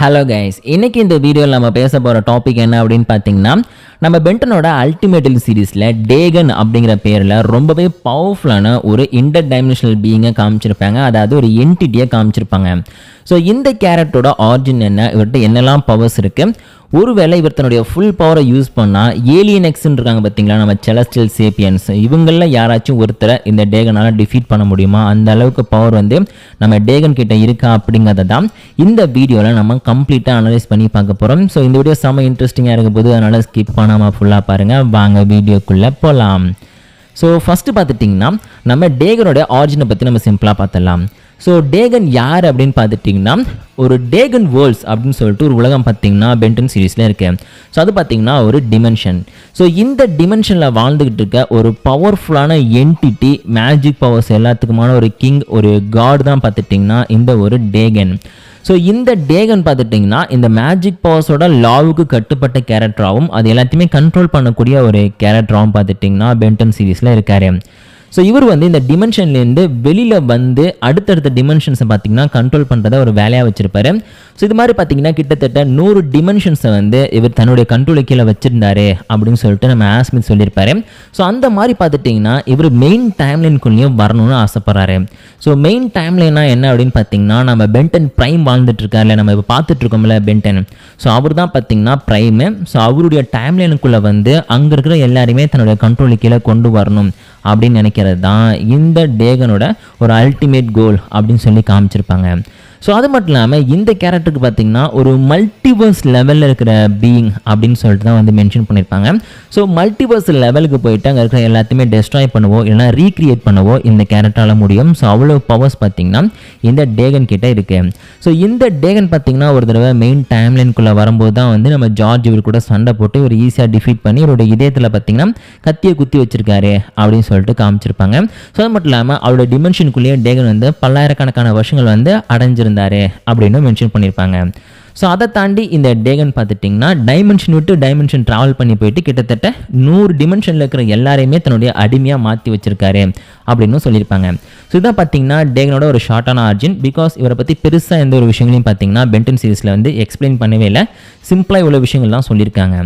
Hello guys, இன்னைக்கு இந்த வீடியோவில் நம்ம பேச போகிற டாபிக் என்ன அப்படின்னு பார்த்தீங்கன்னா, நம்ம பென்டனோட அல்டிமேட்டல் சீரீஸில் டேகன் அப்படிங்கிற பேரில் ரொம்பவே பவர்ஃபுல்லான ஒரு இன்டர் டைமென்ஷனல் பீயிங்கை காமிச்சிருப்பாங்க. அதாவது ஒரு என்டிட்டியை காமிச்சிருப்பாங்க. ஸோ இந்த கேரக்டரோட ஆரிஜின் என்ன, இவர்கிட்ட என்னெல்லாம் பவர்ஸ் இருக்குது, ஒருவேளை இவர் தன்னுடைய ஃபுல் பவரை யூஸ் பண்ணால் ஏலியன் எக்ஸ்ன்னு இருக்காங்க பார்த்தீங்களா, நம்ம செலஸ்டியல் சேப்பியன்ஸ், இவங்களில் யாராச்சும் ஒருத்தரை இந்த டேகனால் டிஃபீட் பண்ண முடியுமா, அந்த அளவுக்கு பவர் வந்து நம்ம டேகன் கிட்ட இருக்கா அப்படிங்கிறத தான் இந்த வீடியோவில் நம்ம கம்ப்ளீட்டாக அனலைஸ் பண்ணி பார்க்க போகிறோம். ஸோ இந்த வீடியோ செம்ம இன்ட்ரெஸ்டிங்காக இருக்க போது, அதனால் ஸ்கிப் பண்ணாமல் ஃபுல்லாக பாருங்கள். வாங்க வீடியோக்குள்ளே போகலாம். ஸோ ஃபஸ்ட்டு பார்த்துட்டிங்கன்னா நம்ம டேகனோட ஆரிஜினை பற்றி நம்ம சிம்பிளாக பார்த்துடலாம். ஸோ டேகன் யார் அப்படின்னு பார்த்துட்டிங்கன்னா, ஒரு டேகன் வேர்ல்ட்ஸ் அப்படின்னு சொல்லிட்டு ஒரு உலகம் பார்த்தீங்கன்னா பென்டன் சீரீஸில் இருக்கு. ஸோ அது பார்த்தீங்கன்னா ஒரு டிமென்ஷன். ஸோ இந்த டிமென்ஷனில் வாழ்ந்துக்கிட்டு இருக்க ஒரு பவர்ஃபுல்லான என்டிட்டி, மேஜிக் பவர்ஸ் எல்லாத்துக்குமான ஒரு கிங், ஒரு காட் தான் பார்த்துட்டிங்கன்னா இந்த ஒரு டேகன். ஸோ இந்த டேகன் பார்த்துட்டிங்கன்னா இந்த மேஜிக் பவர்ஸோட லாவுக்கு கட்டுப்பட்ட கேரக்டராகவும் அது எல்லாத்தையுமே கண்ட்ரோல் பண்ணக்கூடிய ஒரு கேரக்டராகவும் பார்த்துட்டிங்கன்னா பென்டன் சீரீஸில் இருக்காரு. ஸோ இவர் வந்து இந்த டிமென்ஷன்லேருந்து வெளியில் வந்து அடுத்தடுத்த டிமென்ஷன்ஸை பார்த்திங்கன்னா கண்ட்ரோல் பண்ணுறத ஒரு வேலையாக வச்சுருப்பாரு. ஸோ இது மாதிரி பார்த்திங்கன்னா கிட்டத்தட்ட 100 டிமென்ஷன்ஸை வந்து இவர் தன்னுடைய கண்ட்ரோலுக்கு கீழே வச்சுருந்தாரு அப்படின்னு சொல்லிட்டு நம்ம ஆஸ்மித் சொல்லியிருப்பாரு. ஸோ அந்த மாதிரி பார்த்துட்டிங்கன்னா இவர் மெயின் டைம்லைனுக்குள்ளேயும் வரணும்னு ஆசைப்பட்றாரு. ஸோ மெயின் டைம்லைனா என்ன அப்படின்னு பார்த்தீங்கன்னா, நம்ம பென்டன் ப்ரைம் வாழ்ந்துட்டு இருக்காருல்ல, நம்ம இப்போ பார்த்துட்ருக்கோம்ல பென்டன். ஸோ அவர் தான் பார்த்திங்கன்னா ப்ரைமு. ஸோ அவருடைய டைம்லைனுக்குள்ளே வந்து அங்கே இருக்கிற எல்லாருமே தன்னுடைய கண்ட்ரோலுக்கு கீழே கொண்டு வரணும் அப்படின்னு நினைக்கிறது தான் இந்த டேகனோட ஒரு அல்டிமேட் கோல் அப்படின்னு சொல்லி காமிச்சிருப்பாங்க. ஸோ அது மட்டும் இல்லாமல் இந்த கேரக்டருக்கு பார்த்திங்கன்னா ஒரு மல்டிவர்ஸ் லெவலில் இருக்கிற பீயிங் அப்படின்னு சொல்லிட்டு தான் வந்து மென்ஷன் பண்ணியிருப்பாங்க. ஸோ மல்டிவர்ஸ் லெவலுக்கு போயிட்டு அங்கே இருக்கிற எல்லாத்தையுமே டெஸ்ட்ராய் பண்ணவோ இல்லைனா ரீக்ரியேட் பண்ணவோ இந்த கேரக்டரால் முடியும். ஸோ அவ்வளோ பவர்ஸ் பார்த்திங்கன்னா இந்த டேகன் கிட்டே இருக்குது. ஸோ இந்த டேகன் பார்த்திங்கன்னா ஒரு தடவை மெயின் டைம்லைனுக்குள்ளே வரும்போது தான் வந்து நம்ம ஜார்ஜ் இவர் கூட சண்டை போட்டு ஒரு ஈஸியாக டிஃபீட் பண்ணி இவருடைய இதயத்தில் பார்த்திங்கன்னா கத்தியை குத்தி வச்சிருக்காரு அப்படின்னு சொல்லிட்டு காமிச்சிருப்பாங்க. ஸோ அது மட்டும் இல்லாமல் அவருடைய டிமென்ஷனுக்குள்ளேயே டேகன் வந்து பல்லாயிரக்கணக்கான வருஷங்கள் வந்து அடைஞ்சிருந்தாரு அப்படின்னு மென்ஷன் பண்ணியிருப்பாங்க. ஸோ அதை தாண்டி இந்த டேகன் பார்த்துட்டிங்கன்னா டைமென்ஷன் விட்டு டைமென்ஷன் ட்ராவல் பண்ணி போயிட்டு கிட்டத்தட்ட 100 டிமென்ஷனில் இருக்கிற எல்லாரையுமே தன்னுடைய அடிமையாக மாற்றி வச்சிருக்காரு அப்படின்னு சொல்லியிருப்பாங்க. ஸோ இதான் பார்த்தீங்கன்னா டேகனோட ஒரு ஷார்ட்டான ஆர்ஜின். பிகாஸ் இவரை பற்றி பெருசாக எந்த ஒரு விஷயங்களையும் பார்த்தீங்கன்னா பென்டன் சீரீஸில் வந்து எக்ஸ்பிளைன் பண்ணவே இல்லை, சிம்பிளாக இவ்வளோ விஷயங்கள் தான் சொல்லியிருக்காங்க.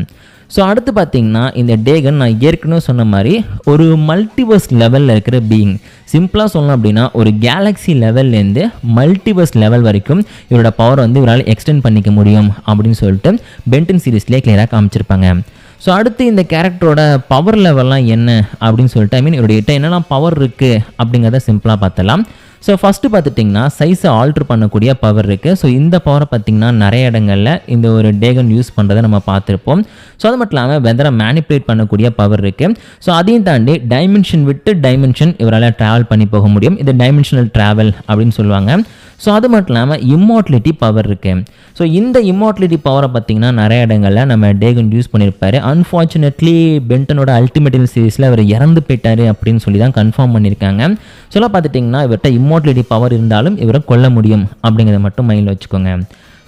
ஸோ அடுத்து பார்த்தீங்கன்னா இந்த டேகன் நான் ஏற்கனவே சொன்ன மாதிரி ஒரு மல்டிவர்ஸ் லெவலில் இருக்கிற பீயிங். சிம்பிளாக சொல்லணும் அப்படின்னா ஒரு கேலக்ஸி லெவல்லேருந்து மல்டிவர்ஸ் லெவல் வரைக்கும் இவரோட பவர் வந்து இவரால் எக்ஸ்டெண்ட் பண்ணிக்க முடியும் அப்படின்னு சொல்லிட்டு பென்டன் சீரீஸ்லேயே கிளியராக காமிச்சிருப்பாங்க. ஸோ அடுத்து இந்த கேரக்டரோட பவர் லெவல்லாம் என்ன அப்படின்னு சொல்லிட்டு இவருடைய கிட்ட என்னெல்லாம் பவர் இருக்குது அப்படிங்கிறத சிம்பிளாக பார்த்தலாம். ஸோ ஃபஸ்ட்டு பார்த்துட்டிங்கன்னா சைஸை ஆல்ட்ரு பண்ணக்கூடிய பவர் இருக்குது. ஸோ இந்த பவரை பார்த்திங்கன்னா நிறைய இடங்களில் இந்த ஒரு டேகன் யூஸ் பண்ணுறதை நம்ம பார்த்துருப்போம். ஸோ அது மட்டும் இல்லாமல் வெதரை மேனிப்புலேட் பண்ணக்கூடிய பவர் இருக்குது. ஸோ அதையும் தாண்டி டைமென்ஷன் விட்டு டைமென்ஷன் இவரால் ட்ராவல் பண்ணி போக முடியும். இது டைமென்ஷனல் ட்ராவல் அப்படின்னு சொல்லுவாங்க. ஸோ அது மட்டும் இல்லாமல் இம்மார்டிலிட்டி பவர் இருக்குது. ஸோ இந்த இம்மார்டிலிட்டி பவரை பார்த்திங்கன்னா நிறைய இடங்களில் நம்ம டேகன் யூஸ் பண்ணியிருப்பார். அன்ஃபார்ச்சுனேட்லி பென்டனோட அல்டிமேட்டல் சீரீஸில் அவர் இறந்து போயிட்டார் அப்படின்னு சொல்லி தான் கன்ஃபார்ம் பண்ணியிருக்காங்க. சொல்ல பார்த்துட்டிங்கன்னா இவர்கிட்ட இம்மார்டிலிட்டி பவர் இருந்தாலும் இவரை கொல்ல முடியும் அப்படிங்கிறத மட்டும் மைண்டில் வச்சுக்கோங்க.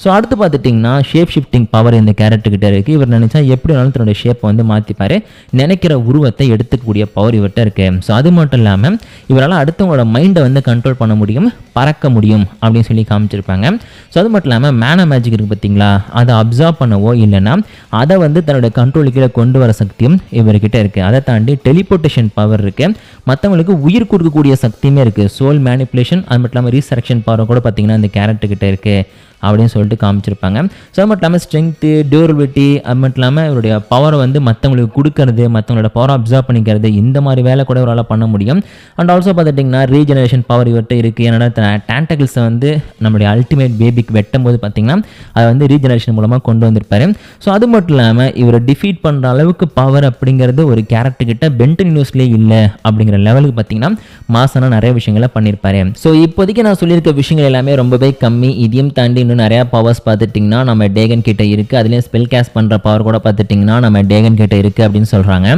ஸோ அடுத்து பார்த்துட்டிங்கன்னா ஷேப் ஷிஃப்டிங் பவர் இந்த கேரக்டர்கிட்ட இருக்குது. இவர் நினச்சா எப்படி வேணாலும் தன்னுடைய ஷேப்பை வந்து மாற்றிப்பார், நினைக்கிற உருவத்தை எடுத்துக்கூடிய பவர் இவர்கிட்ட இருக்குது. ஸோ அது மட்டும் இல்லாமல் இவரால் அடுத்தவங்களோட மைண்டை வந்து கண்ட்ரோல் பண்ண முடியும், பறக்க முடியும் அப்படின்னு சொல்லி காமிச்சிருப்பாங்க. ஸோ அது மட்டும் இல்லாமல் மேனா மேஜிக் இருக்குது பார்த்தீங்களா, அதை அப்சர்வ் பண்ணவோ இல்லைன்னா அதை வந்து தன்னுடைய கண்ட்ரோலுக்கு கொண்டு வர சக்தியும் இவர்கிட்ட இருக்குது. அதை தாண்டி டெலிபோர்ட்டேஷன் பவர் இருக்குது, மற்றவங்களுக்கு உயிர் கொடுக்கக்கூடிய சக்தியுமே இருக்குது. சோல் மேனிப்புலேஷன், அது மட்டும் இல்லாமல் ரீசரக்ஷன் பவர் கூட பார்த்திங்கன்னா இந்த கேரக்டர்கிட்ட இருக்குது அப்படின்னு சொல்லிட்டு காமிச்சிருப்பாங்க. ஸோ அது மட்டும் இல்லாமல் ஸ்ட்ரென்த்து, டியூரபிலிட்டி, அது மட்டும் இல்லாமல் இவருடைய பவரை வந்து மற்றவங்களுக்கு கொடுக்கறது, மற்றவங்களோட பவரை அப்சர்வ் பண்ணிக்கிறது, இந்த மாதிரி வேலை கூட இவரால் பண்ண முடியும். அண்ட் ஆல்சோ பார்த்துட்டிங்கன்னா ரீஜெனரேஷன் பவர் இவர்கிட்ட இருக்குது. ஏன்னா டேண்டகிள்ஸை வந்து நம்மளுடைய அல்டிமேட் பேபிக்கு வெட்டும் போது பார்த்திங்கன்னா அதை வந்து ரீஜெனரேஷன் மூலமாக கொண்டு வந்திருப்பாரு. ஸோ அது மட்டும் இல்லாமல் இவரை டிஃபீட் பண்ணுற அளவுக்கு பவர் அப்படிங்கிறது ஒரு கேரக்டர்கிட்ட பென்டன் நியூஸ்லேயே இல்லை அப்படிங்கிற லெவலுக்கு பார்த்திங்கன்னா மாசான நிறைய விஷயங்களை பண்ணியிருப்பாரு. ஸோ இப்போதைக்கு நான் சொல்லியிருக்க விஷயங்கள் எல்லாமே ரொம்பவே கம்மி. இதையும் தாண்டி இன்னும் நிறையா பவர்ஸ் பார்த்துட்டிங்கன்னா நம்ம டேகன் கிட்ட இருக்குது. அதுலேயும் ஸ்பெல் கேஸ்ட் பண்ணுற பவர் கூட பார்த்துட்டிங்கன்னா நம்ம டேகன் கிட்ட இருக்குது அப்படின்னு சொல்கிறாங்க.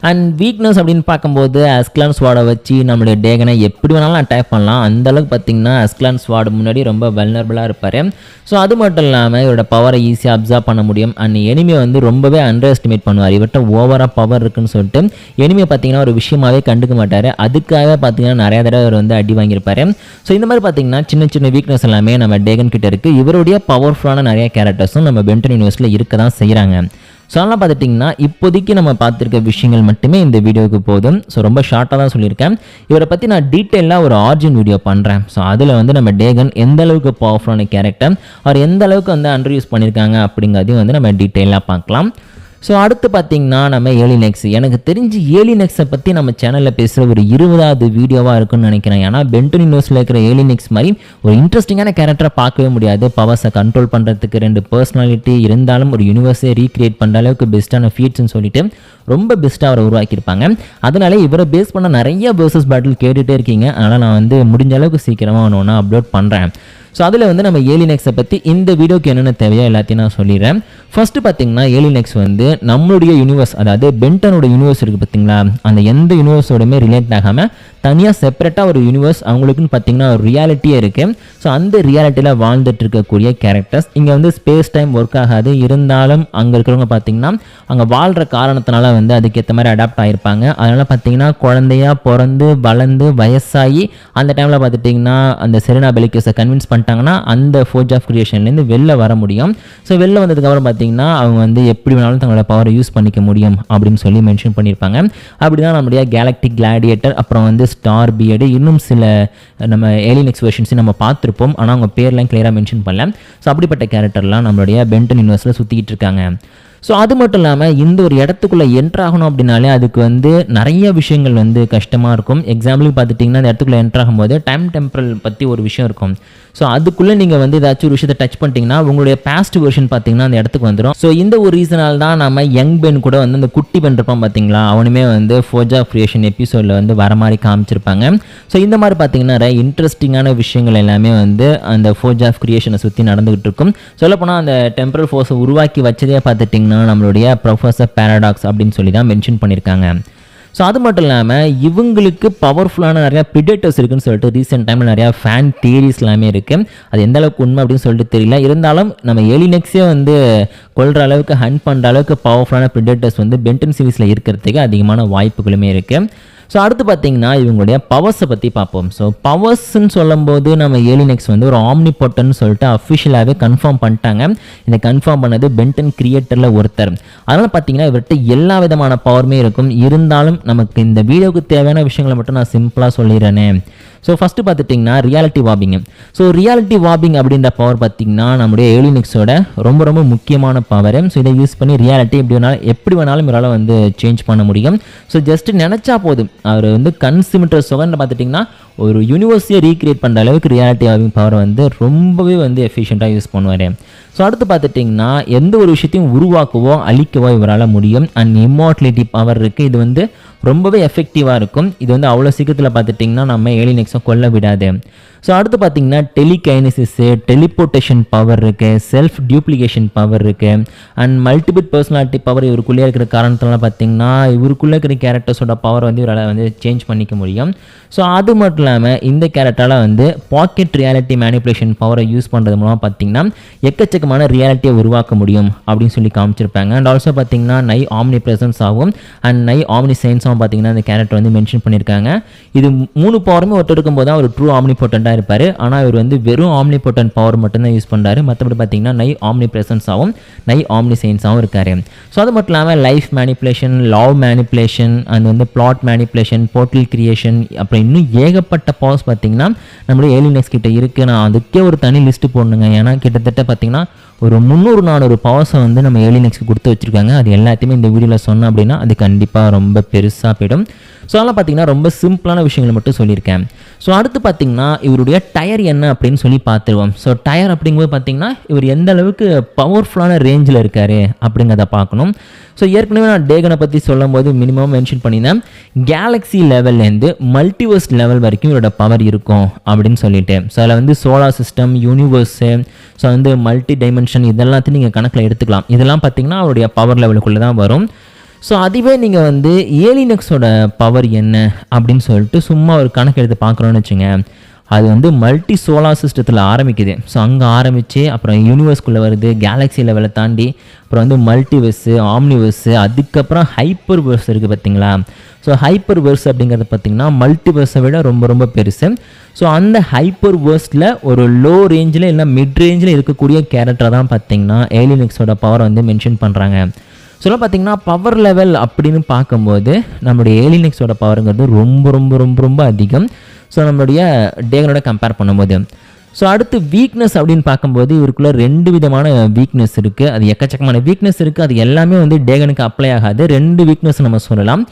அண்ட் வீக்னஸ் அப்படின்னு பார்க்கும்போது அஸ்க்லான் ஸ்வாடை வச்சு நம்மளுடைய டேகனை எப்படி வேணாலும் அட்டாக் பண்ணலாம். அந்தளவுக்கு பார்த்திங்கன்னா அஸ்க்லான் ஸ்வாடு முன்னாடி ரொம்ப வல்னரபிளாக இருப்பார். ஸோ அது மட்டும் இல்லாமல் இவரோட பவரை ஈஸியாக அப்சர்வ் பண்ண முடியும். அண்ட் எனிமியை வந்து ரொம்பவே அண்டர் எஸ்டிமேட் பண்ணுவார். இவர்கிட்ட ஓவராக பவர் இருக்குன்னு சொல்லிட்டு எனிமியை பார்த்திங்கன்னா ஒரு விஷயமாகவே கண்டுக்க மாட்டார். அதுக்காக பார்த்திங்கன்னா நிறைய தடவை அவர் வந்து அடி வாங்கியிருப்பார். ஸோ இந்த மாதிரி பார்த்திங்கன்னா சின்ன சின்ன வீக்னஸ் எல்லாமே நம்ம டேகன் கிட்ட இருக்குது. இவருடைய பவர்ஃபுல்லான நிறைய கேரக்டர்ஸும் நம்ம பென்டன் யூனிவர்ஸில் இருக்க தான் செய்கிறாங்க. ஸோ அதெல்லாம் பார்த்துட்டிங்கன்னா இப்போதைக்கு நம்ம பார்த்துருக்க விஷயங்கள் மட்டுமே இந்த வீடியோவுக்கு போதும். ஸோ ரொம்ப ஷார்ட்டாக தான் சொல்லியிருக்கேன். இவரை பற்றி நான் டீட்டெயிலாக ஒரு ஆர்ஜின் வீடியோ பண்ணுறேன். ஸோ அதில் வந்து நம்ம டேகன் எந்த அளவுக்கு பவர்ஃபுல்லான கேரக்டர், அவர் எந்த அளவுக்கு வந்து அண்டர் யூஸ் பண்ணியிருக்காங்க அப்படிங்கிறதையும் வந்து நம்ம டீட்டெயிலாக பார்க்கலாம். ஸோ அடுத்து பார்த்திங்கன்னா நம்ம ஏலியன்-எக்ஸ். எனக்கு தெரிஞ்சு ஏலியன்-எக்ஸை பற்றி நம்ம சேனலில் பேசுகிற ஒரு 20வது வீடியோவாக இருக்குன்னு நினைக்கிறேன். ஏன்னா பென்டன் யூனிவர்ஸில் இருக்கிற ஏலியன்-எக்ஸ் மாதிரி ஒரு இன்ட்ரெஸ்டிங்கான கேரக்டரை பார்க்கவே முடியாது. பவர்ஸை கண்ட்ரோல் பண்ணுறதுக்கு 2 பர்சனாலிட்டி இருந்தாலும் ஒரு யூனிவர்ஸை ரீக்ரியேட் பண்ணுற அளவுக்கு பெஸ்ட்டான ஃபீட்ஸ்ன்னு சொல்லிட்டு ரொம்ப பெஸ்ட்டாக அவரை உருவாக்கியிருப்பாங்க. அதனால இவரை பேஸ் பண்ண நிறைய வேர்சஸ் பேட்டில் கேட்டுகிட்டே இருக்கீங்க. அதனால் நான் வந்து முடிஞ்ச அளவுக்கு சீக்கிரமாக ஒன்று அப்லோட் பண்ணுறேன். ஸோ அதில் வந்து நம்ம ஏலியன்-எக்ஸை பற்றி இந்த வீடியோக்கு என்னென்ன தேவையோ எல்லாத்தையும் நான் சொல்லிடுறேன். ஃபஸ்ட்டு பார்த்தீங்கன்னா ஏலியன்-எக்ஸ் வந்து நம்மளுடைய யூனிவர்ஸ், அதாவது பென்டனோட யூனிவர்ஸ் இருக்குது பார்த்தீங்களா, அந்த எந்த யூனிவர்ஸோடையுமே ரிலேட் ஆகாமல் தனியாக செப்பரேட்டாக ஒரு யூனிவர்ஸ் அவங்களுக்குன்னு பார்த்தீங்கன்னா ஒரு ரியாலிட்டியே இருக்குது. ஸோ அந்த ரியாலிட்டியில் வாழ்ந்துட்டு இருக்கக்கூடிய கேரக்டர்ஸ். இங்கே வந்து ஸ்பேஸ் டைம் ஒர்க் ஆகாது, இருந்தாலும் அங்கே இருக்கிறவங்க பார்த்தீங்கன்னா அங்கே வாழ்கிற காரணத்தினால வந்து அதுக்கேற்ற மாதிரி அடாப்ட் ஆகிருப்பாங்க. அதனால் பார்த்தீங்கன்னா குழந்தையாக பிறந்து வளர்ந்து வயசாகி அந்த டைமில் பார்த்துட்டிங்கன்னா அந்த செரினா பெலிக்கஸை கன்வின்ஸ் பண்ணிட்டாங்கன்னா அந்த ஃபோர்ஜ் ஆஃப் கிரியேஷன்லேருந்து வெளில வர முடியும். ஸோ வெளில வந்ததுக்கப்புறம் பார்த்தீங்கன்னா அவங்க வந்து எப்படி வேணாலும் தங்களோட பவரை யூஸ் பண்ணிக்க முடியும் அப்படின்னு சொல்லி மென்ஷன் பண்ணியிருப்பாங்க. அப்படி தான் நம்மளுடைய கேலக்டிக் கிளாடியேட்டர், அப்புறம் வந்து ஸ்டார் பியர்டு, இன்னும் சில நம்ம ஏலியன்-எக்ஸ் வெர்ஷன்ஸையும் நம்ம பார்த்துருப்போம். ஆனால் அவங்க பேர்லாம் கிளியராக மென்ஷன் பண்ணல. ஸோ அப்படிப்பட்ட கேரக்டர்லாம் நம்மளுடைய பென்டன் யூனிவர்ஸில் சுற்றிக்கிட்டு இருக்காங்க. ஸோ அது மட்டும் இல்லாமல் இந்த ஒரு இடத்துக்குள்ளே என்ட்ராகணும் அப்படின்னாலே அதுக்கு வந்து நிறைய விஷயங்கள் வந்து கஷ்டமாக இருக்கும். எக்ஸாம்பிளுக்கு பார்த்துட்டிங்கன்னா அந்த இடத்துக்குள்ளே என்ட்ராகும் போது டைம் டெம்பரல் பற்றி ஒரு விஷயம் இருக்கும். ஸோ அதுக்குள்ளே நீங்கள் வந்து ஏதாச்சும் ஒரு விஷயத்தை டச் பண்ணிட்டீங்கன்னா உங்களுடைய பாஸ்ட் வெர்ஷன் பார்த்தீங்கன்னா அந்த இடத்துக்கு வந்துடும். ஸோ இந்த ஒரு ரீசனால் தான் நம்ம யங் பென் கூட வந்து அந்த குட்டி பென் இருப்பான் பார்த்தீங்களா, அவனுமே வந்து ஃபோர்ஜ் ஆஃப் கிரியேஷன் எபிசோடில் வந்து வர மாதிரி காமிச்சிருப்பாங்க. ஸோ இந்த மாதிரி பார்த்தீங்கன்னா நிறைய இன்ட்ரெஸ்டிங்கான விஷயங்கள் எல்லாமே வந்து அந்த ஃபோர்ஜ் ஆஃப் கிரியேஷனை சுற்றி நடந்துகிட்டு இருக்கும். சொல்லப்போனால் அந்த டெம்பரல் ஃபோர்ஸை உருவாக்கி வச்சதே பார்த்துட்டிங்கன்னா நம்மளுடைய ப்ரொஃபஸர் பாராடாக்ஸ் அப்படின்னு சொல்லி தான் மென்ஷன் பண்ணியிருக்காங்க. ஸோ அது மட்டும் இல்லாமல் இவங்களுக்கு பவர்ஃபுல்லான நிறையா பிரிடேட்டர்ஸ் இருக்குன்னு சொல்லிட்டு ரீசெண்ட் டைமில் நிறையா ஃபேன் தியரிஸ் எல்லாமே இருக்குது. அது எந்த அளவுக்கு உண்மை அப்படின்னு சொல்லிட்டு தெரியல. இருந்தாலும் நம்ம ஏலியன்-எக்ஸே வந்து கொள்கிற அளவுக்கு ஹண்ட் பண்ணுற அளவுக்கு பவர்ஃபுல்லான பிரிடேட்டர்ஸ் வந்து பென்டன் சீரிஸில் இருக்கிறதுக்கு அதிகமான வாய்ப்புகளுமே இருக்குது. ஸோ அடுத்து பார்த்தீங்கன்னா இவங்களுடைய பவர்ஸை பற்றி பார்ப்போம். ஸோ பவர்ஸ்ன்னு சொல்லும்போது நம்ம ஏலியன்-எக்ஸ் வந்து ஒரு ஆம்னிபொட்டன்னு சொல்லிட்டு அஃபிஷியலாகவே கன்ஃபார்ம் பண்ணிட்டாங்க. இதை கன்ஃபார்ம் பண்ணது பென்டன் கிரியேட்டரில் ஒருத்தர். அதனால் பார்த்தீங்கன்னா இவர்கிட்ட எல்லா விதமான பவருமே இருக்கும். இருந்தாலும் நமக்கு இந்த வீடியோவுக்கு தேவையான விஷயங்களை மட்டும் நான் சிம்பிளாக சொல்லிடுறேனே. ஸோ ஃபஸ்ட்டு பார்த்துட்டிங்கன்னா reality warping. So reality warping அப்படின்ற பவர் பார்த்திங்கன்னா நம்முடைய ஏலியன்-எக்ஸோட ரொம்ப ரொம்ப முக்கியமான பவர். ஸோ இதை யூஸ் பண்ணி ரியாலிட்டி எப்படி வேணாலும் இவரால் வந்து சேஞ்ச் பண்ண முடியும். ஸோ ஜஸ்ட் நினச்சா போதும், அவர் வந்து கண் சிமிட்டுற சுகன்னு பார்த்துட்டிங்கன்னா ஒரு யூனிவர்ஸையே ரீக்ரியேட் பண்ணுற அளவுக்கு ரியாலிட்டி வார்பிங் பவர் வந்து ரொம்பவே வந்து எஃபிஷியண்ட்டாக யூஸ் பண்ணுவார். ஸோ அடுத்து பார்த்துட்டிங்கன்னா எந்த ஒரு விஷயத்தையும் உருவாக்கவோ அழிக்கவோ இவரால் முடியும். அண்ட் இம்மார்டலிட்டி பவர் இருக்குது. இது வந்து ரொம்பவே எஃபெக்டிவாக இருக்கும். இது வந்து அவ்வளோ சீக்கிரத்தில் பார்த்துட்டிங்கன்னா நம்ம ஏலியன்-எக்ஸை கொல்ல விடாது. ஸோ அடுத்து பார்த்திங்கன்னா டெலிகைனசிஸு, டெலிபோர்ட்டேஷன் பவர் இருக்குது, செல்ஃப் டியூப்ளிகேஷன் பவர் இருக்குது, அண்ட் மல்டிபிள் பர்சனாலிட்டி பவர் இவருக்குள்ளே இருக்கிற காரணத்தினால பார்த்திங்கன்னா இவருக்குள்ளே இருக்கிற கேரக்டர்ஸோட பவர் வந்து இவரால் வந்து சேஞ்ச் பண்ணிக்க முடியும். ஸோ அது மட்டும் இல்லாமல் இந்த கேரக்டரால் வந்து பாக்கெட் ரியாலிட்டி மேனிப்புலேஷன் பவரை யூஸ் பண்ணுறது மூலமாக பார்த்திங்கன்னா எக்கச்சக்கமான ரியாலிட்டியை உருவாக்க முடியும் அப்படின்னு சொல்லி காமிச்சிருப்பாங்க. அண்ட் ஆல்சோ பார்த்திங்கன்னா நை ஆம்னி ப்ரெசன்ஸ் ஆகும் அண்ட் நை ஆம்னி சயின்ஸாகவும் பார்த்திங்கன்னா இந்த கேரக்டர் வந்து மென்ஷன் பண்ணியிருக்காங்க. இது 3 பவருமே ஒருத்தர் இருக்கும்போது தான் ஒரு ட்ரூ ஆம்னிபொட்டன்ட்டாக இருப்பார். ஆனால் இவர் வந்து வெறும் ஆம்னிபொட்டன்ட் பவர் மட்டும்தான் யூஸ் பண்ணுறாரு. மற்றபடி பார்த்திங்கன்னா நை ஆம்னி ப்ரெசன்ஸ் ஆகும், நை ஆம்னி சயின்ஸாகவும் இருக்கார். ஸோ அது மட்டும் இல்லாமல் life manipulation, love manipulation, and வந்து பிளாட் மேனிப்புலேஷன், போர்ட்டல் கிரியேஷன், அப்புறம் இன்னும் ஏகப்பட்ட பவர்ஸ் பார்த்திங்கன்னா நம்மளுடைய ஏலியன்-எக்ஸ் கிட்ட இருக்குது. நான் அதுக்கே ஒரு தனி லிஸ்ட்டு போடணுங்க. ஏன்னா கிட்டத்தட்ட பார்த்திங்கன்னா ஒரு 300-400 பவர்ஸை வந்து நம்ம ஏலியன்-எக்ஸ்க்கு கொடுத்து வச்சுருக்காங்க. அது எல்லாத்தையுமே இந்த வீடியோவில் சொன்னோம் அப்படின்னா அது கண்டிப்பாக ரொம்ப பெருசாக போயிடும். ஸோ அதெல்லாம் பார்த்திங்கன்னா ரொம்ப சிம்பிளான விஷயங்களை மட்டும் சொல்லியிருக்கேன். ஸோ அடுத்து பார்த்திங்கன்னா இவருடைய டயர் என்ன அப்படின்னு சொல்லி பார்த்துருவோம். ஸோ டயர் அப்படிங்கும்போது பார்த்திங்கன்னா இவர் எந்த அளவுக்கு பவர்ஃபுல்லான ரேஞ்சில் இருக்கார் அப்படிங்கிறத பார்க்கணும். ஸோ ஏற்கனவே நான் டேகனை பற்றி சொல்லும் போது மினிமம் மென்ஷன் பண்ணியிருந்தேன், கேலக்ஸி லெவல்லேருந்து மல்டிவர்ஸ் லெவல் வரைக்கும் இவரோட பவர் இருக்கும் அப்படின்னு சொல்லிட்டு. ஸோ அதில் வந்து சோலார் சிஸ்டம், யூனிவர்ஸு, ஸோ வந்து மல்டி டைமென்ஷன் இதெல்லாத்தையும் நீங்கள் கணக்கில் எடுத்துக்கலாம். இதெல்லாம் பார்த்திங்கன்னா அவருடைய பவர் லெவலுக்குள்ளே தான் வரும். ஸோ அதுவே நீங்கள் வந்து ஏலியன்-எக்ஸோட பவர் என்ன அப்படின்னு சொல்லிட்டு சும்மா ஒரு கணக்கு எடுத்து பார்க்குறோன்னு வச்சுங்க. அது வந்து மல்டி சோலார் சிஸ்டத்தில் ஆரம்பிக்குது. ஸோ அங்கே ஆரம்பித்து அப்புறம் யூனிவர்ஸ்குள்ளே வருது, கேலக்ஸி லெவலை தாண்டி அப்புறம் வந்து மல்டிவர்ஸு, ஆம்னிவர்ஸு, அதுக்கப்புறம் ஹைப்பர் வேர்ஸ் இருக்குது பார்த்திங்களா. ஸோ ஹைப்பர் வேர்ஸ் அப்படிங்கிறது பார்த்திங்கன்னா மல்டிவர்ஸை விட ரொம்ப ரொம்ப பெருசு. ஸோ அந்த ஹைப்பர் வேர்ஸில் ஒரு லோ ரேஞ்சில் இல்லை மிட் ரேஞ்சில் இருக்கக்கூடிய கேரக்டரை தான் பார்த்திங்கன்னா ஏலியன் எக்ஸோட பவரை வந்து மென்ஷன் பண்ணுறாங்க. சொல்ல பார்த்திங்கன்னா பவர் லெவல் அப்படின்னு பார்க்கும்போது நம்மளுடைய ஏலியன் எக்ஸோட பவருங்கிறது ரொம்ப ரொம்ப ரொம்ப ரொம்ப அதிகம். ஸோ நம்மளுடைய டேகனோட கம்பேர் பண்ணும்போது. ஸோ அடுத்து வீக்னஸ் அப்படின்னு பார்க்கும்போது இவருக்குள்ள 2 விதமான வீக்னஸ் இருக்குது. அது எக்கச்சக்கமான வீக்னஸ் இருக்குது. அது எல்லாமே வந்து டேகனுக்கு அப்ளை ஆகாது. 2 வீக்னஸ் நம்ம சொல்லலாம்.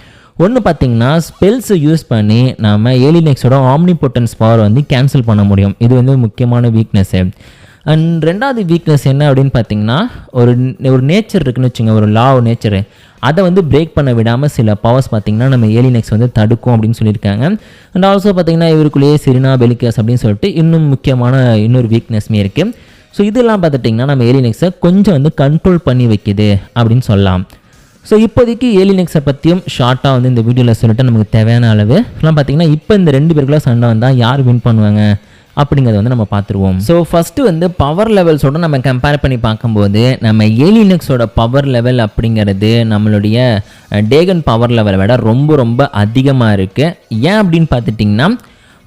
ஒன்று பார்த்திங்கன்னா ஸ்பெல்ஸை யூஸ் பண்ணி நம்ம ஏலியன் எக்ஸோட ஆம்னிபொட்டன்ஸ் பவர் வந்து கேன்சல் பண்ண முடியும். இது வந்து முக்கியமான வீக்னஸ்ஸு. அண்ட் 2வது வீக்னஸ் என்ன அப்படின்னு பார்த்தீங்கன்னா ஒரு நேச்சர் இருக்குன்னு வச்சுங்க, ஒரு லா ஆஃப் நேச்சரு, அதை வந்து பிரேக் பண்ண விடாமல் சில பவர்ஸ் பார்த்திங்கன்னா நம்ம ஏலியன் எக்ஸ் வந்து தடுக்கும் அப்படின்னு சொல்லியிருக்காங்க. அண்ட் ஆல்சோ பார்த்திங்கன்னா இவருக்குள்ளேயே செரினா பெலிகஸ் அப்படின்னு சொல்லிட்டு இன்னும் முக்கியமான இன்னொரு வீக்னஸ்மே இருக்குது. ஸோ இதெல்லாம் பார்த்துட்டிங்கன்னா நம்ம ஏலியன் எக்ஸை கொஞ்சம் வந்து கண்ட்ரோல் பண்ணி வைக்குது அப்படின்னு சொல்லலாம். ஸோ இப்போதைக்கு ஏலியன் எக்ஸை பற்றியும் ஷார்ட்டாக வந்து இந்த வீடியோவில் சொல்லிட்டு நமக்கு தேவையான அளவு எல்லாம் பார்த்திங்கன்னா இப்போ இந்த 2 பேருக்குள்ள சண்டை வந்தால் யார் வின் பண்ணுவாங்க அப்படிங்கிறத வந்து நம்ம பார்த்துருவோம். ஸோ ஃபஸ்ட்டு வந்து பவர் லெவல்ஸோட நம்ம கம்பேர் பண்ணி பார்க்கும்போது நம்ம ஏலியன் எக்ஸோட பவர் லெவல் அப்படிங்கிறது நம்மளுடைய டேகன் பவர் லெவலை விட ரொம்ப ரொம்ப அதிகமாக இருக்குது. ஏன் அப்படின்னு பார்த்துட்டிங்கன்னா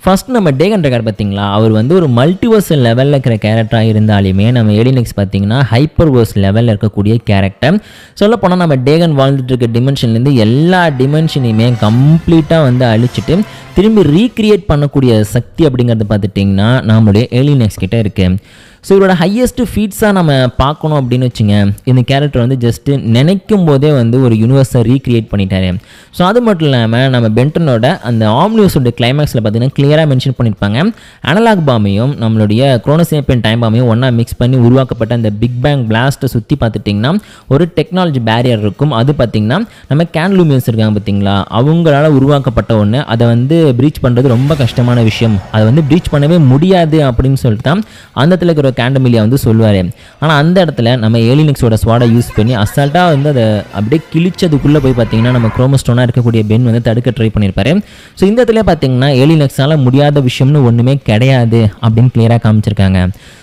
ஃபஸ்ட் நம்ம டேகன் இருக்கார் பார்த்திங்களா, அவர் வந்து ஒரு மல்டிவர்ஸ் லெவலில் இருக்கிற கேரக்டராக இருந்தாலுமே நம்ம ஏலியன் எக்ஸ் பார்த்திங்கன்னா ஹைப்பர்வர்ஸ் லெவலில் இருக்கக்கூடிய கேரக்டர். சொல்லப்போனால் நம்ம டேகன் வாழ்ந்துட்டு இருக்க டிமென்ஷன்லேருந்து எல்லா டிமென்ஷனையுமே கம்ப்ளீட்டாக வந்து அழிச்சிட்டு திரும்பி ரீக்ரியேட் பண்ணக்கூடிய சக்தி அப்படிங்கிறது பார்த்துட்டிங்கன்னா நம்மளுடைய ஏலியன் எக்ஸ் கிட்டே இருக்குது. ஸோ இவரோட ஹையஸ்ட் ஃபீட்ஸாக நம்ம பார்க்கணும் அப்படின்னு வச்சுங்க, இந்த கேரக்டர் வந்து ஜஸ்ட்டு நினைக்கும் போதே வந்து ஒரு யூனிவர்ஸை ரீக்ரியேட் பண்ணிட்டாரு. ஸோ அது மட்டும் இல்லாமல் நம்ம பென்டனோட அந்த ஆம்னிவர்ஸோட கிளைமேக்ஸில் பார்த்திங்கன்னா கிளியராக மென்ஷன் பண்ணியிருப்பாங்க, அனலாக் பாமையும் நம்மளுடைய குரோனோசேப்பியன் டைம் பாமையும் ஒன்றா மிக்ஸ் பண்ணி உருவாக்கப்பட்ட அந்த பிக் பேங் பிளாஸ்ட்டை சுற்றி பார்த்துட்டிங்கன்னா ஒரு டெக்னாலஜி பேரியர் இருக்கும். அது பார்த்திங்கன்னா நம்ம கேன்லூமியன்ஸ் இருக்காங்க பார்த்திங்களா, அவங்களால உருவாக்கப்பட்ட ஒன்று. அதை வந்து ப்ரீச் பண்ணுறது ரொம்ப கஷ்டமான விஷயம், அதை வந்து ப்ரீச் பண்ணவே முடியாது அப்படின்னு சொல்லிட்டு தான் அந்த இடத்துல இருக்கிற கேண்டமிலியா வந்து சொல்லுவார். ஆனால் அந்த இடத்துல நம்ம ஏலியன் எக்ஸோட ஸ்வாடை யூஸ் பண்ணி அசால்ட்டாக வந்து அதை அப்படியே கிழிச்சதுக்குள்ளே போய் பார்த்தீங்கன்னா நம்ம குரோமோஸ்டோனாக இருக்கக்கூடிய பென் வந்து தடுக்க ட்ரை பண்ணியிருப்பாரு. ஸோ இந்த இடத்துல பார்த்தீங்கன்னா ஏலியன் எக்ஸால் முடியாத விஷயம்னு ஒன்றுமே கிடையாது அப்படின்னு கிளியராக காமிச்சிருக்காங்க.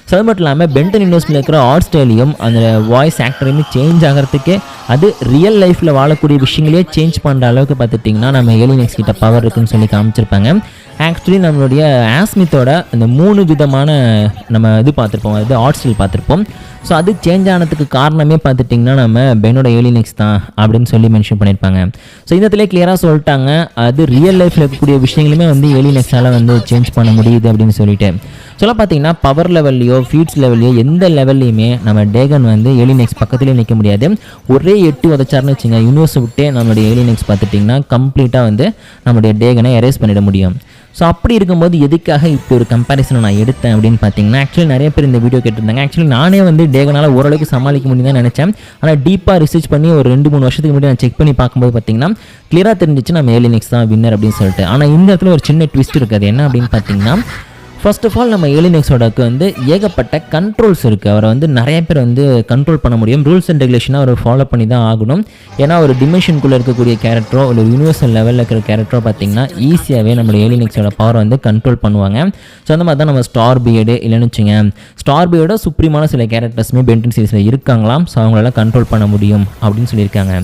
ஸோ அது மட்டும் இல்லாமல் பென்டன் யூனிவர்ஸில் இருக்கிற ஆர்ட் ஸ்டைலையும் அந்த வாய்ஸ் ஆக்டரையுமே சேஞ்ச் ஆகிறதுக்கு அது ரியல் லைஃப்பில் வாழக்கூடிய விஷயங்களே சேஞ்ச் பண்ணுற அளவுக்கு பார்த்துட்டிங்கன்னா நம்ம ஏலியன் எக்ஸ் கிட்ட பவர் இருக்குன்னு சொல்லி காமிச்சிருப்பாங்க. ஆக்சுவலி நம்மளுடைய ஆஸ்மித்தோட இந்த 3 விதமான நம்ம இது பார்த்துருப்போம், அது ஆர்ட் ஸ்டைல் பார்த்துருப்போம். ஸோ அது சேஞ்ச் ஆனதுக்கு காரணமே பார்த்துட்டிங்கன்னா நம்ம பென்னோட ஏலியன் எக்ஸ் தான் அப்படின்னு சொல்லி மென்ஷன் பண்ணியிருப்பாங்க. ஸோ இந்த இடத்துல கிளியராக சொல்லிட்டாங்க, அது ரியல் லைஃப்பில் இருக்கக்கூடிய விஷயங்களுமே வந்து ஏலியன் எக்ஸால் வந்து சேஞ்ச் பண்ண முடியுது அப்படின்னு சொல்லிட்டு. சொல்ல பார்த்தீங்கன்னா பவர் லெவல்லையோ ஃபீட்ஸ் லெவல்லையோ எந்த லெவல்லையுமே நம்ம டேகன் வந்து ஏலியன் எக்ஸ் பக்கத்துலேயே நிற்க முடியாது. ஒரே 8 உதச்சாருன்னு வச்சுங்க, யூனிவர்ஸை விட்டே நம்மளுடைய ஏலியன் எக்ஸ் பார்த்துட்டிங்கன்னா கம்ப்ளீட்டாக வந்து நம்மளுடைய டேகனை எரேஸ் பண்ணிட முடியும். ஸோ அப்படி இருக்கும்போது எதுக்காக இப்போ ஒரு கம்பேரிசனை நான் எடுத்தேன் அப்படின்னு பார்த்தீங்கன்னா, ஆக்சுவலி நிறைய பேர் இந்த வீடியோ கேட்டிருந்தாங்க. ஆக்சுவலி நானே வந்து டேகனால் ஓரளவுக்கு சமாளிக்க முடியும் தான் நினச்சேன். ஆனால் டீப்பாக ரிசர்ச் பண்ணி ஒரு 2-3 வருஷத்துக்கு முன்னாடி நான் செக் பண்ணி பார்க்கும்போது பார்த்தீங்கன்னா கிளியராக தெரிஞ்சிச்சு நம்ம ஏலியன் எக்ஸ் தான் வின்னர் அப்படின்னு சொல்லிட்டு. ஆனால் இந்த இடத்துல ஒரு சின்ன ட்விஸ்ட் இருக்குது. என்ன அப்படின்னு பார்த்தீங்கன்னா, ஃபர்ஸ்ட் ஆஃப் ஆல் நம்ம ஏலியன் எக்ஸோடக்கு வந்து ஏகப்பட்ட கண்ட்ரோல்ஸ் இருக்குது. அவரை வந்து நிறைய பேர் வந்து கண்ட்ரோல் பண்ண முடியும். ரூல்ஸ் அண்ட் ரெகுலேஷனாக அவர் ஃபாலோ பண்ணி தான் ஆகணும். ஏன்னா ஒரு டிமென்ஷனுக்குள்ளே இருக்கக்கூடிய கேரக்டரோ ஒரு யூனிவர்சல் லெவலில் இருக்கிற கேரக்டரோ பார்த்திங்கன்னா ஈஸியாகவே நம்ம ஏலியன் எக்ஸோட பவர் வந்து கண்ட்ரோல் பண்ணுவாங்க. ஸோ அந்த மாதிரி தான் நம்ம ஸ்டார் பியர்டு இல்லைன்னு வச்சுங்க, ஸ்டார் பியர்டோட சுப்ரீமான சில கேரக்டர்ஸுமே பென்டன் சீரிஸில் இருக்காங்களாம். ஸோ அவங்களால கண்ட்ரோல் பண்ண முடியும் அப்படின்னு சொல்லியிருக்காங்க.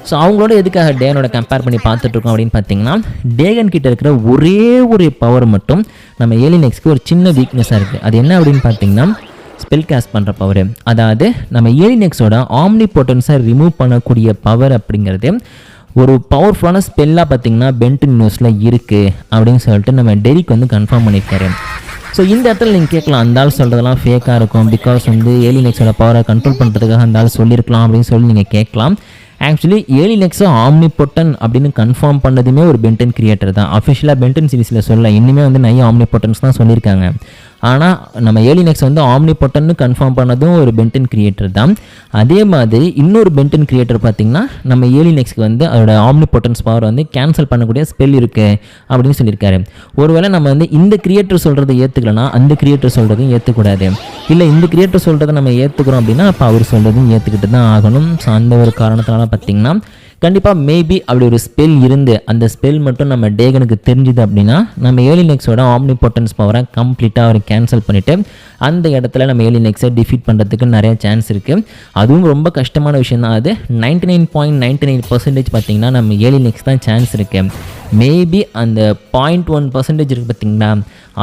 ஸோ அவங்களோட எதுக்காக டேகனோட கம்பேர் பண்ணி பார்த்துட்ருக்கோம் அப்படின்னு பார்த்தீங்கன்னா, டேகன் கிட்ட இருக்கிற ஒரே ஒரு பவர் மட்டும் நம்ம ஏலியன் எக்ஸ்க்கு ஒரு சின்ன வீக்னஸாக இருக்குது. அது என்ன அப்படின்னு பார்த்தீங்கன்னா ஸ்பெல் காஸ்ட் பண்ணுற பவர். அதாவது நம்ம ஏலியன் எக்ஸோட ஆம்னிபொட்டன்ஸை ரிமூவ் பண்ணக்கூடிய பவர் அப்படிங்கிறது ஒரு பவர்ஃபுல்லான ஸ்பெல்லாக பார்த்தீங்கன்னா பென்டன் நியூஸில் இருக்குது அப்படின்னு சொல்லிட்டு நம்ம டெரிக் வந்து கன்ஃபார்ம் பண்ணியிருக்காரு. ஸோ இந்த இடத்துல நீங்கள் கேட்கலாம், அந்த ஆள் சொல்கிறதெல்லாம் ஃபேக்காக இருக்கும், பிகாஸ் வந்து ஏலியன் எக்ஸோட பவரை கண்ட்ரோல் பண்ணுறதுக்காக அந்த ஆள் சொல்லியிருக்கலாம் அப்படின்னு சொல்லி நீங்கள் கேட்கலாம். ஆக்சுவலி ஏலியன் எக்ஸை ஆம்னிபொட்டன் அப்படின்னு கன்ஃபார்ம் பண்ணதுமே ஒரு பென்டன் கிரியேட்டர் தான். அஃபிஷியலாக பென்டன் சீரிஸில் சொல்ல இன்னுமே வந்து நிறைய ஆம்னிபொட்டன்ஸ் தான் சொல்லியிருக்காங்க. ஆனால் நம்ம ஏலியன் எக்ஸ் வந்து ஆம்னிபொட்டன்னு கன்ஃபார்ம் பண்ணதும் ஒரு பென்டன் கிரியேட்டர் தான். அதே மாதிரி இன்னொரு பென்டன் கிரியேட்டர் பார்த்திங்கன்னா நம்ம ஏலியன் எக்ஸ்க்கு வந்து அதோட ஆம்னிபொட்டன்ஸ் பவர் வந்து கேன்சல் பண்ணக்கூடிய ஸ்பெல் இருக்குது அப்படின்னு சொல்லியிருக்காரு. ஒருவேளை நம்ம வந்து இந்த கிரியேட்டர் சொல்கிறத ஏற்றுக்கலன்னா அந்த கிரியேட்டர் சொல்கிறதையும் ஏற்றுக்கூடாது. இல்லை இந்த கிரியேட்டர் சொல்கிறத நம்ம ஏற்றுக்கிறோம் அப்படின்னா அப்போ அவர் சொல்கிறதையும் ஏற்றுக்கிட்டு தான் ஆகணும். ஸோ அந்த ஒரு காரணத்தினால பார்த்திங்கன்னா கண்டிப்பாக மேபி அப்படி ஒரு ஸ்பெல் இருந்து அந்த ஸ்பெல் மட்டும் நம்ம டேகனுக்கு தெரிஞ்சுது அப்படின்னா நம்ம ஏலியனெக்ஸோட ஆம்னிபொட்டன்ஸ் பவரை கம்ப்ளீட்டாக அவர் கேன்சல் பண்ணிவிட்டு அந்த இடத்துல நம்ம ஏலியனெக்ஸை டிஃபீட் பண்ணுறதுக்கு நிறைய சான்ஸ் இருக்குது. அதுவும் ரொம்ப கஷ்டமான விஷயம் தான். அது 99.99% பார்த்திங்கன்னா நம்ம ஏலியனெக்ஸ் தான் சான்ஸ் இருக்குது. மேபி அந்த 0.1% இருக்குது பார்த்திங்களா,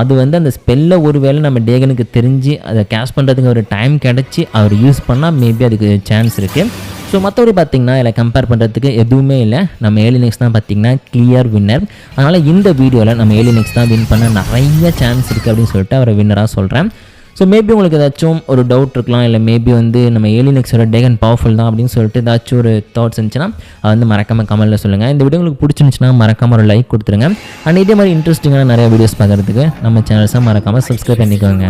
அது வந்து அந்த ஸ்பெல்லை ஒருவேளை நம்ம டேகனுக்கு தெரிஞ்சு அதை கேஷ் பண்ணுறதுக்கு ஒரு டைம் கிடச்சி அவர் யூஸ் பண்ணால் மேபி அதுக்கு சான்ஸ் இருக்குது. ஸோ மற்றபடி பார்த்திங்கன்னா இதில் கம்பேர் பண்ணுறதுக்கு எதுவுமே இல்லை. நம்ம ஏலியனெக்ஸ் தான் பார்த்திங்கன்னா கிளியர் வின்னர். அதனால் இந்த வீடியோவில் நம்ம ஏலியனெக்ஸ் தான் வின் பண்ண நிறைய சான்ஸ் இருக்குது அப்படின்னு சொல்லிட்டு அவரை வின்னராக சொல்கிறேன். ஸோ மேபி உங்களுக்கு ஏதாச்சும் ஒரு டவுட் இருக்கலாம், இல்லை மேபி வந்து நம்ம ஏலியனெக்ஸோட டேகன் பவர்ஃபுல் தான் அப்படின்னு சொல்லிட்டு ஏதாச்சும் ஒரு தாட்ஸ் இருந்துச்சுன்னா அது வந்து மறக்காமல் கமெண்ட்டில் சொல்லுங்கள். இந்த வீடியோ உங்களுக்கு பிடிச்சிருந்துச்சுன்னா மறக்காமல் ஒரு லைக் கொடுத்துருங்க. அண்ட் இதே மாதிரி இன்ட்ரெஸ்டிங்கான நிறைய வீடியோஸ் பார்க்குறதுக்கு நம்ம சேனல்ஸை மறக்காமல் சப்ஸ்கிரைப் பண்ணிக்கோங்க.